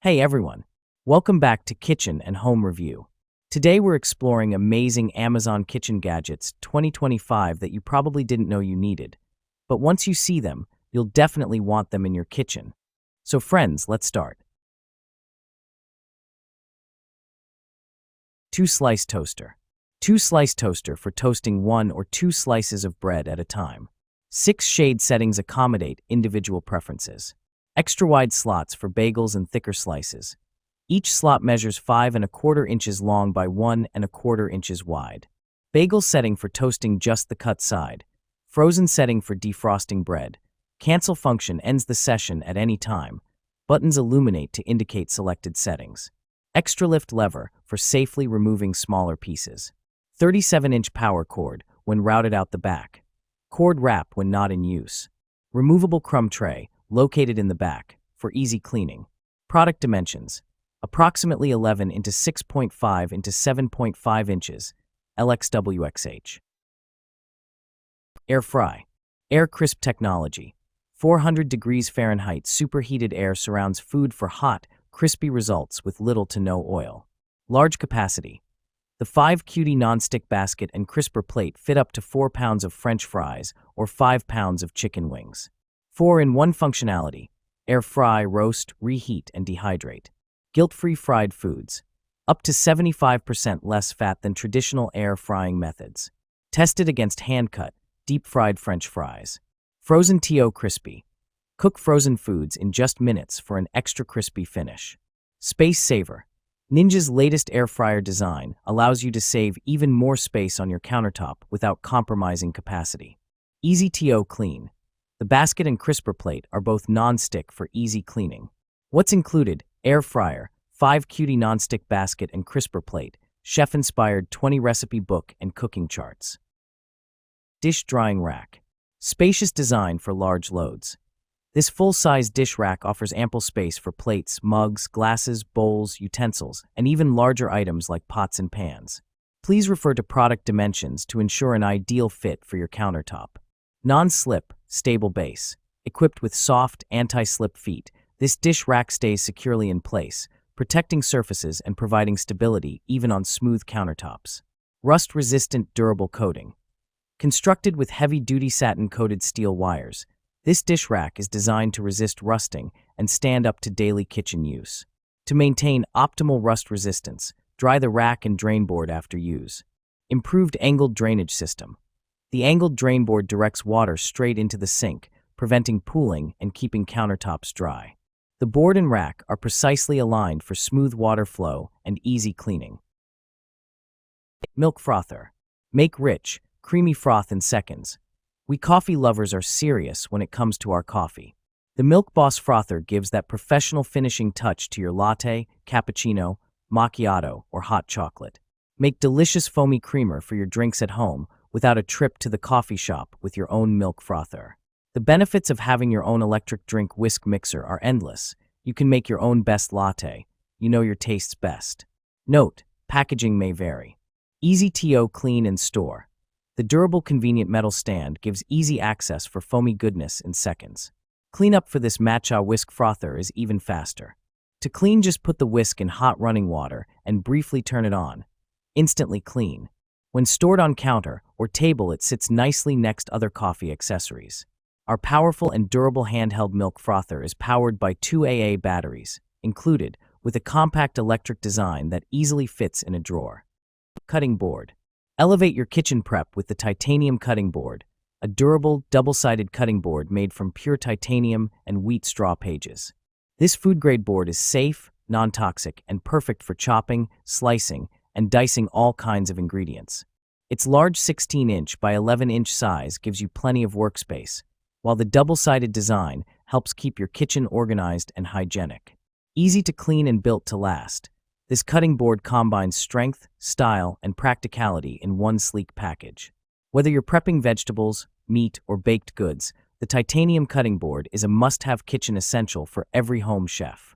Hey everyone, welcome back to Kitchen and Home Review. Today we're exploring amazing Amazon kitchen gadgets 2025 that you probably didn't know you needed. But once you see them, you'll definitely want them in your kitchen. So friends, let's start. 2-slice toaster. 2-slice toaster for toasting 1 or 2 slices of bread at a time. 6 shade settings accommodate individual preferences. Extra wide slots for bagels and thicker slices. Each slot measures 5¼ inches long by 1¼ inches wide. Bagel setting for toasting just the cut side. Frozen setting for defrosting bread. Cancel function ends the session at any time. Buttons illuminate to indicate selected settings. Extra lift lever for safely removing smaller pieces. 37-inch power cord when routed out the back. Cord wrap when not in use. Removable crumb tray located in the back for easy cleaning. Product dimensions: approximately 11 into 6.5 into 7.5 inches, LXWXH. Air fry. Air crisp technology. 400 degrees Fahrenheit superheated air surrounds food for hot, crispy results with little to no oil. Large capacity. The 5QD non-stick basket and crisper plate fit up to 4 pounds of French fries or 5 pounds of chicken wings. 4-in-1 functionality: air fry, roast, reheat, and dehydrate. Guilt-free fried foods. Up to 75% less fat than traditional air frying methods. Tested against hand-cut, deep-fried French fries. Frozen TO crispy. Cook frozen foods in just minutes for an extra crispy finish. Space saver. Ninja's latest air fryer design allows you to save even more space on your countertop without compromising capacity. Easy TO clean. The basket and crisper plate are both non-stick for easy cleaning. What's included: air fryer, 5QD non-stick basket and crisper plate, chef-inspired 20-recipe book and cooking charts. Dish drying rack. Spacious design for large loads. This full-size dish rack offers ample space for plates, mugs, glasses, bowls, utensils, and even larger items like pots and pans. Please refer to product dimensions to ensure an ideal fit for your countertop. Non-slip, stable base. Equipped with soft, anti-slip feet, this dish rack stays securely in place, protecting surfaces and providing stability even on smooth countertops. Rust-resistant durable coating. Constructed with heavy-duty satin-coated steel wires, this dish rack is designed to resist rusting and stand up to daily kitchen use. To maintain optimal rust resistance, dry the rack and drain board after use. Improved angled drainage system. The angled drain board directs water straight into the sink, preventing pooling and keeping countertops dry. The board and rack are precisely aligned for smooth water flow and easy cleaning. Milk frother. Make rich, creamy froth in seconds. We coffee lovers are serious when it comes to our coffee. The Milk Boss frother gives that professional finishing touch to your latte, cappuccino, macchiato, or hot chocolate. Make delicious foamy creamer for your drinks at home without a trip to the coffee shop with your own milk frother. The benefits of having your own electric drink whisk mixer are endless. You can make your own best latte. You know your tastes best. Note: packaging may vary. Easy TO clean and store. The durable, convenient metal stand gives easy access for foamy goodness in seconds. Cleanup for this matcha whisk frother is even faster. To clean, just put the whisk in hot running water and briefly turn it on. Instantly clean. When stored on counter or table, it sits nicely next other coffee accessories. Our powerful and durable handheld milk frother is powered by 2 AA batteries, included with a compact electric design that easily fits in a drawer. Cutting board. Elevate your kitchen prep with the titanium cutting board, a durable, double-sided cutting board made from pure titanium and wheat straw pages. This food-grade board is safe, non-toxic, and perfect for chopping, slicing, and dicing all kinds of ingredients. Its large 16-inch by 11-inch size gives you plenty of workspace, while the double-sided design helps keep your kitchen organized and hygienic. Easy to clean and built to last, this cutting board combines strength, style, and practicality in one sleek package. Whether you're prepping vegetables, meat, or baked goods, the titanium cutting board is a must-have kitchen essential for every home chef.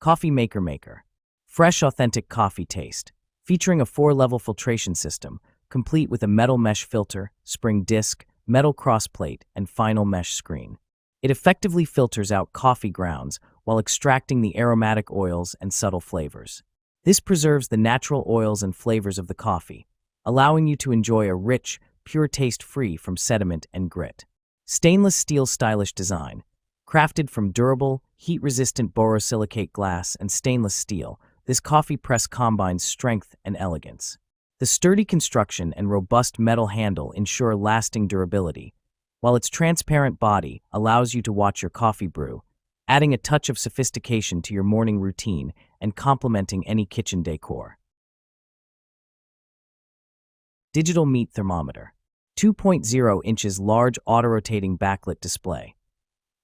Coffee maker. Fresh, authentic coffee taste. Featuring a 4-level filtration system, complete with a metal mesh filter, spring disc, metal crossplate, and final mesh screen. It effectively filters out coffee grounds while extracting the aromatic oils and subtle flavors. This preserves the natural oils and flavors of the coffee, allowing you to enjoy a rich, pure taste free from sediment and grit. Stainless steel stylish design. Crafted from durable, heat-resistant borosilicate glass and stainless steel, this coffee press combines strength and elegance. The sturdy construction and robust metal handle ensure lasting durability, while its transparent body allows you to watch your coffee brew, adding a touch of sophistication to your morning routine and complementing any kitchen decor. Digital meat thermometer. 2.0 inches large auto-rotating backlit display.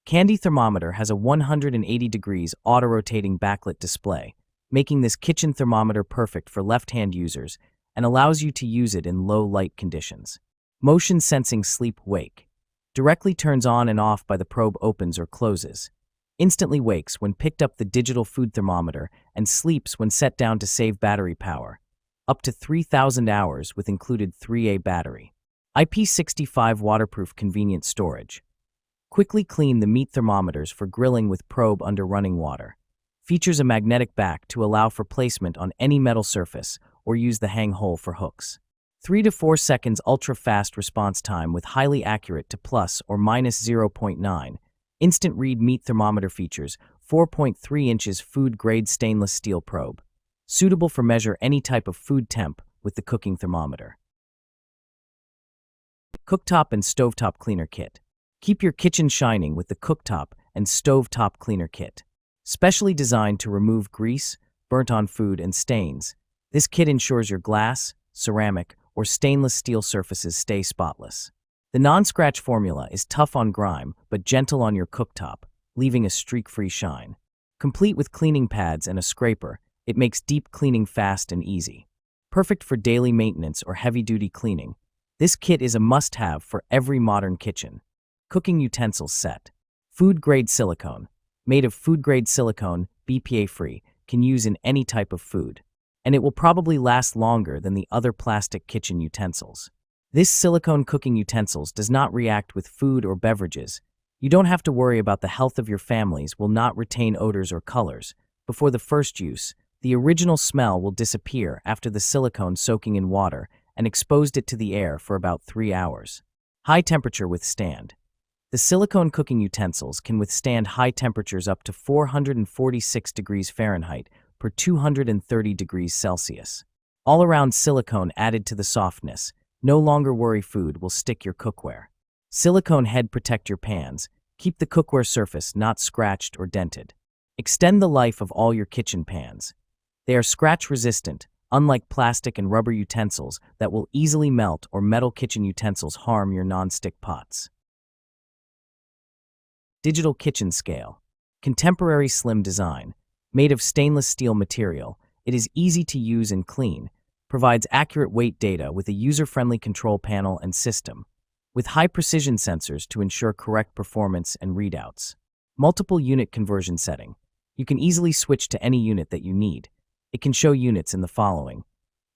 Candy Thermometer has a 180 degrees auto-rotating backlit display, making this kitchen thermometer perfect for left-hand users and allows you to use it in low light conditions. Motion sensing sleep-wake. Directly turns on and off by the probe opens or closes. Instantly wakes when picked up the digital food thermometer and sleeps when set down to save battery power. Up to 3,000 hours with included 3A battery. IP65 waterproof convenient storage. Quickly clean the meat thermometers for grilling with probe under running water. Features a magnetic back to allow for placement on any metal surface or use the hang hole for hooks. 3 to 4 seconds ultra-fast response time with highly accurate to plus or minus 0.9. Instant read meat thermometer features 4.3 inches food-grade stainless steel probe. Suitable for measure any type of food temp with the cooking thermometer. Cooktop and stovetop cleaner kit. Keep your kitchen shining with the cooktop and stovetop cleaner kit. Specially designed to remove grease, burnt-on food, and stains, this kit ensures your glass, ceramic, or stainless steel surfaces stay spotless. The non-scratch formula is tough on grime but gentle on your cooktop, leaving a streak-free shine. Complete with cleaning pads and a scraper, it makes deep cleaning fast and easy. Perfect for daily maintenance or heavy-duty cleaning, this kit is a must-have for every modern kitchen. Cooking utensils set. Food-grade silicone. Made of food-grade silicone, BPA-free, can use in any type of food. And it will probably last longer than the other plastic kitchen utensils. This silicone cooking utensils does not react with food or beverages. You don't have to worry about the health of your families will not retain odors or colors. Before the first use, the original smell will disappear after the silicone soaking in water and exposed it to the air for about 3 hours. High temperature withstand. The silicone cooking utensils can withstand high temperatures up to 446 degrees Fahrenheit per 230 degrees Celsius. All-around silicone added to the softness. No longer worry food will stick your cookware. Silicone head protect your pans. Keep the cookware surface not scratched or dented. Extend the life of all your kitchen pans. They are scratch-resistant, unlike plastic and rubber utensils that will easily melt or metal kitchen utensils harm your non-stick pots. Digital kitchen scale. Contemporary slim design. Made of stainless steel material, it is easy to use and clean, provides accurate weight data with a user-friendly control panel and system, with high-precision sensors to ensure correct performance and readouts. Multiple unit conversion setting. You can easily switch to any unit that you need. It can show units in the following: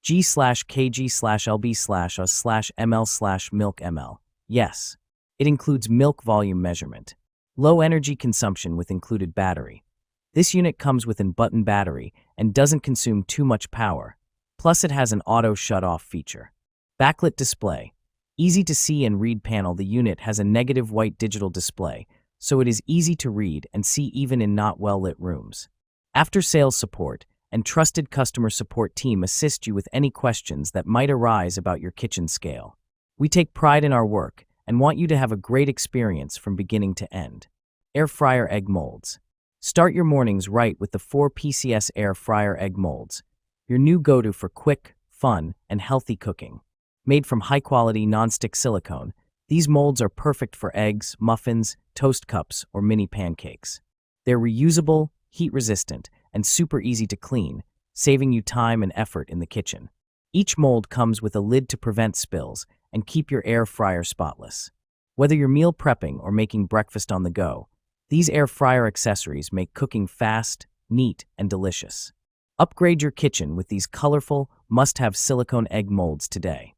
G/kg/lb/us/ml/milk ml. Yes. It includes milk volume measurement. Low energy consumption with included battery. This unit comes with an button battery and doesn't consume too much power. Plus it has an auto shut-off feature. Backlit display. Easy to see and read panel. The unit has a negative white digital display, so it is easy to read and see even in not well-lit rooms. After-sales support and trusted customer support team assist you with any questions that might arise about your kitchen scale. We take pride in our work and want you to have a great experience from beginning to end. Air fryer egg molds. Start your mornings right with the 4 PCS air fryer egg molds, your new go-to for quick, fun, and healthy cooking. Made from high-quality non-stick silicone, these molds are perfect for eggs, muffins, toast cups, or mini pancakes. They're reusable, heat-resistant, and super easy to clean, saving you time and effort in the kitchen. Each mold comes with a lid to prevent spills and keep your air fryer spotless. Whether you're meal prepping or making breakfast on the go, these air fryer accessories make cooking fast, neat, and delicious. Upgrade your kitchen with these colorful, must-have silicone egg molds today.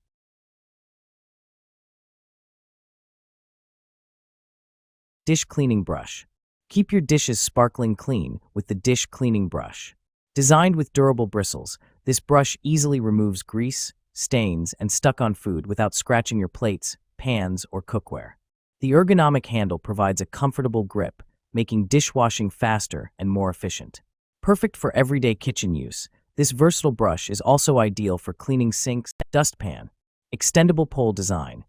Dish cleaning brush. Keep your dishes sparkling clean with the dish cleaning brush. Designed with durable bristles, this brush easily removes grease, stains, and stuck-on food without scratching your plates, pans, or cookware. The ergonomic handle provides a comfortable grip, making dishwashing faster and more efficient. Perfect for everyday kitchen use, this versatile brush is also ideal for cleaning sinks and dustpan. Extendable pole design.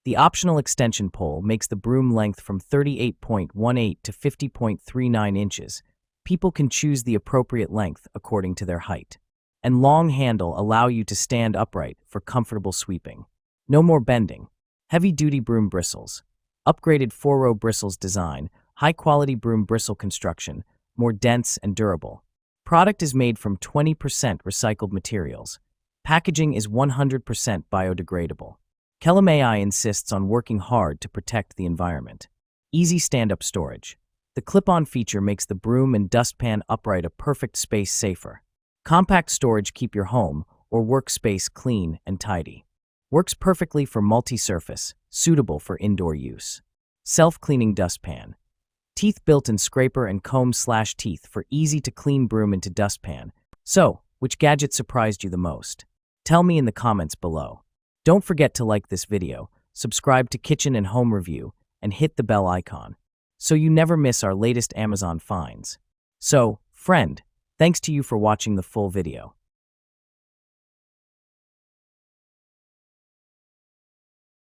The optional extension pole makes the broom length from 38.18 to 50.39 inches. People can choose the appropriate length according to their height. And long handle allow you to stand upright for comfortable sweeping. No more bending. Heavy-duty broom bristles. Upgraded 4-row bristles design, high-quality broom bristle construction, more dense and durable. Product is made from 20% recycled materials. Packaging is 100% biodegradable. Kelamai insists on working hard to protect the environment. Easy stand-up storage. The clip-on feature makes the broom and dustpan upright a perfect space safer. Compact storage keep your home or workspace clean and tidy. Works perfectly for multi-surface, suitable for indoor use. Self-cleaning dustpan. Teeth built-in scraper and comb/teeth for easy-to-clean broom into dustpan. So, which gadget surprised you the most? Tell me in the comments below. Don't forget to like this video, subscribe to Kitchen and Home Review, and hit the bell icon, so you never miss our latest Amazon finds. So, friend, thanks to you for watching the full video.